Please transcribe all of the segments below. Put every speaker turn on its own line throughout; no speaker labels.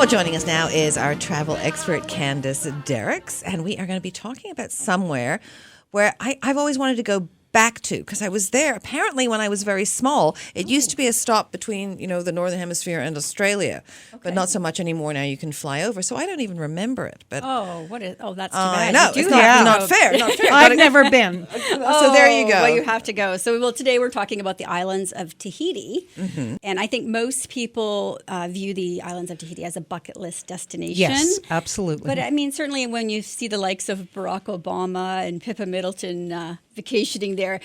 Joining us now is our travel expert, Candace Derickx, and we are going to be talking about somewhere where I've always wanted to go back to, because I was there apparently when I was very small. It used to be a stop between, the Northern Hemisphere and Australia, but not so much anymore now. You can fly over, so I don't even remember it. But
that's too bad.
I know, it's not fair. Not fair.
I've never been.
So there you go.
Well, you have to go. So, today we're talking about the islands of Tahiti, and I think most people view the islands of Tahiti as a bucket list destination.
Yes, absolutely.
But I mean, certainly when you see the likes of Barack Obama and Pippa Middleton vacationing there,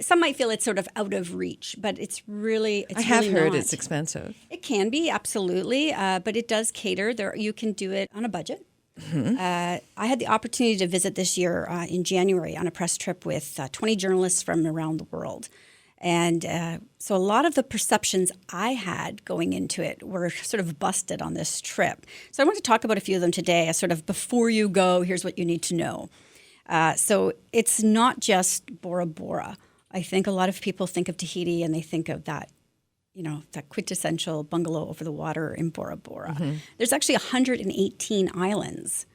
some might feel it's sort of out of reach, but it's really
I have
really
heard
not.
it's expensive.
It can be, absolutely, but it does cater. You can do it on a budget. I had the opportunity to visit this year in January on a press trip with 20 journalists from around the world. And so a lot of the perceptions I had going into it were sort of busted on this trip. So I want to talk about a few of them today, as sort of before you go, here's what you need to know. So it's not just Bora Bora. I think a lot of people think of Tahiti and they think of that, that quintessential bungalow over the water in Bora Bora. There's actually 118 islands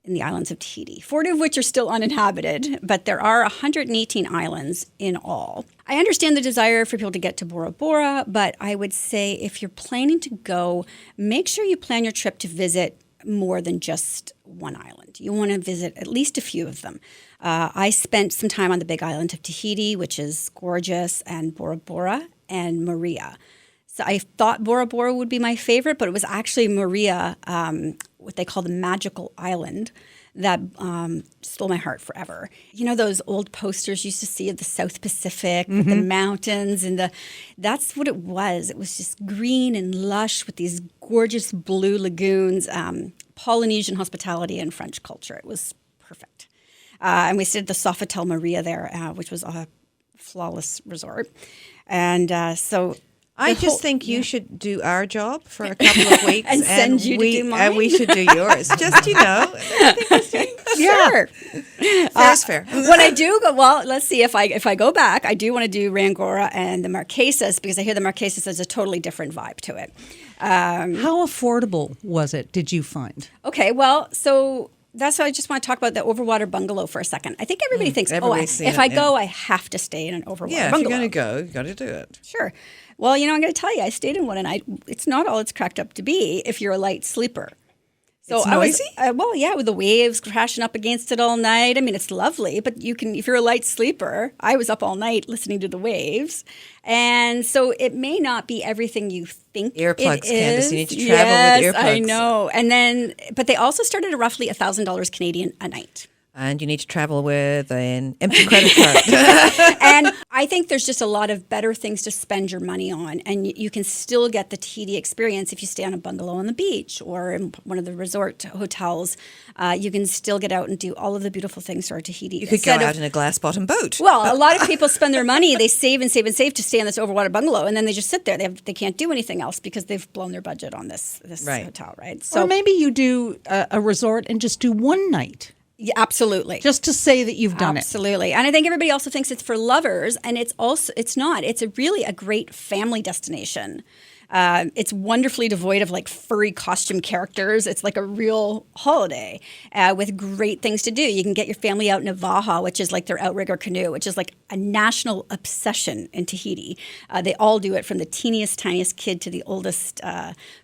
in the islands of Tahiti, 40 of which are still uninhabited, but there are 118 islands in all. I understand the desire for people to get to Bora Bora, but I would say if you're planning to go, make sure you plan your trip to visit more than just one island. You want to visit at least a few of them. I spent some time on the big island of Tahiti, which is gorgeous, and Bora Bora and Maria. So I thought Bora Bora would be my favorite, but it was actually Maria, what they call the magical island, that stole my heart forever. Those old posters you used to see of the South Pacific with the mountains that's what it was. It was just green and lush with these gorgeous blue lagoons, Polynesian hospitality and French culture. It was perfect. And we stayed at the Sofitel Maria there, which was a flawless resort. And so
I just think you should do our job for a couple of weeks
and send you to do mine.
And we should do yours. Just,
Sure.
Fair's fair.
When I do go, well, let's see if I go back, I do want to do Rangora and the Marquesas, because I hear the Marquesas has a totally different vibe to it.
How affordable was it, did you find?
Okay, well, so that's why I just want to talk about the overwater bungalow for a second. I think everybody thinks, if I go, I have to stay in an overwater bungalow.
Yeah, if you're going to go, you've got to do it.
Sure. Well, I'm going to tell you, I stayed in one, and it's not all it's cracked up to be if you're a light sleeper. So
it's noisy?
With the waves crashing up against it all night. I mean, it's lovely, but if you're a light sleeper, I was up all night listening to the waves. And so it may not be everything you think
earplugs,
it is.
Candace, you need to travel with earplugs.
I know. But they also started at roughly $1,000 Canadian a night.
And you need to travel with an empty credit card.
And I think there's just a lot of better things to spend your money on. And you can still get the Tahiti experience if you stay on a bungalow on the beach or in one of the resort hotels. You can still get out and do all of the beautiful things for Tahiti.
You could go out in a glass-bottom boat.
Well, a lot of people spend their money. They save and save and save to stay in this overwater bungalow. And then they just sit there. They can't do anything else because they've blown their budget on this hotel, right?
So, or maybe you do a resort and just do one night.
Yeah, absolutely.
Just to say that you've done
it. Absolutely. And I think everybody also thinks it's for lovers, and it's not. It's really a great family destination. It's wonderfully devoid of furry costume characters. It's like a real holiday with great things to do. You can get your family out in a vaha, which is like their outrigger canoe, which is like a national obsession in Tahiti. They all do it, from the teeniest, tiniest kid to the oldest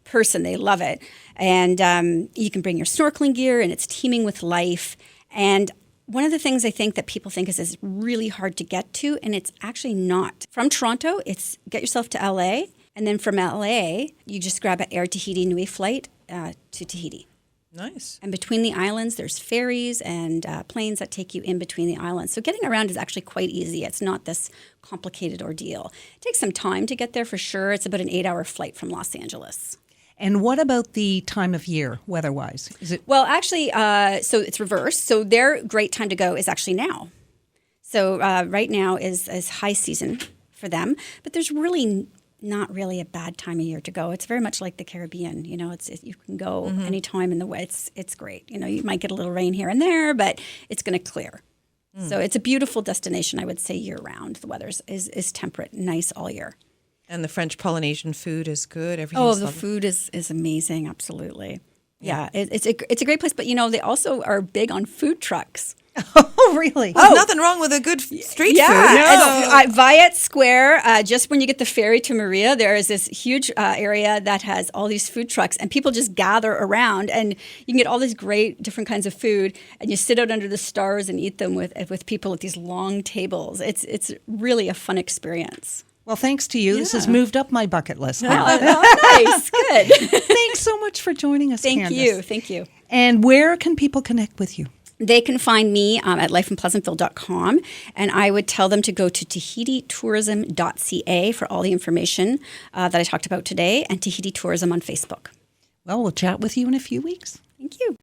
person. They love it. And you can bring your snorkeling gear, and it's teeming with life. And one of the things I think that people think is really hard to get to, and it's actually not. From Toronto, it's get yourself to LA. And then from LA, you just grab an Air Tahiti Nui flight to Tahiti.
Nice.
And between the islands, there's ferries and planes that take you in between the islands. So getting around is actually quite easy. It's not this complicated ordeal. It takes some time to get there for sure. It's about an 8-hour flight from Los Angeles.
And what about the time of year, weather-wise? Is it?
Well, actually, so it's reversed. So their great time to go is actually now. So right now is high season for them. But there's really not really a bad time of year to go. It's very much like the Caribbean. You can go anytime in the way. It's great. You might get a little rain here and there, but it's going to clear. So it's a beautiful destination, I would say, year round. The weather is temperate, nice all year.
And the French Polynesian food is good. Everything's
Oh, the
lovely.
food is amazing. Absolutely. Yeah, it's a great place. But, they also are big on food trucks.
Oh, really?
There's nothing wrong with a good street food.
Yeah, and, Viet Square, just when you get the ferry to Maria, there is this huge area that has all these food trucks, and people just gather around, and you can get all these great different kinds of food, and you sit out under the stars and eat them with people at these long tables. It's really a fun experience.
Well, thanks to you. This has moved up my bucket list now.
Oh, nice. Good.
Thanks so much for joining us, Candace.
Thank you.
And where can people connect with you?
They can find me at lifeinpleasantville.com, and I would tell them to go to tahititourism.ca for all the information that I talked about today, and Tahiti Tourism on Facebook.
Well, we'll chat with you in a few weeks.
Thank you.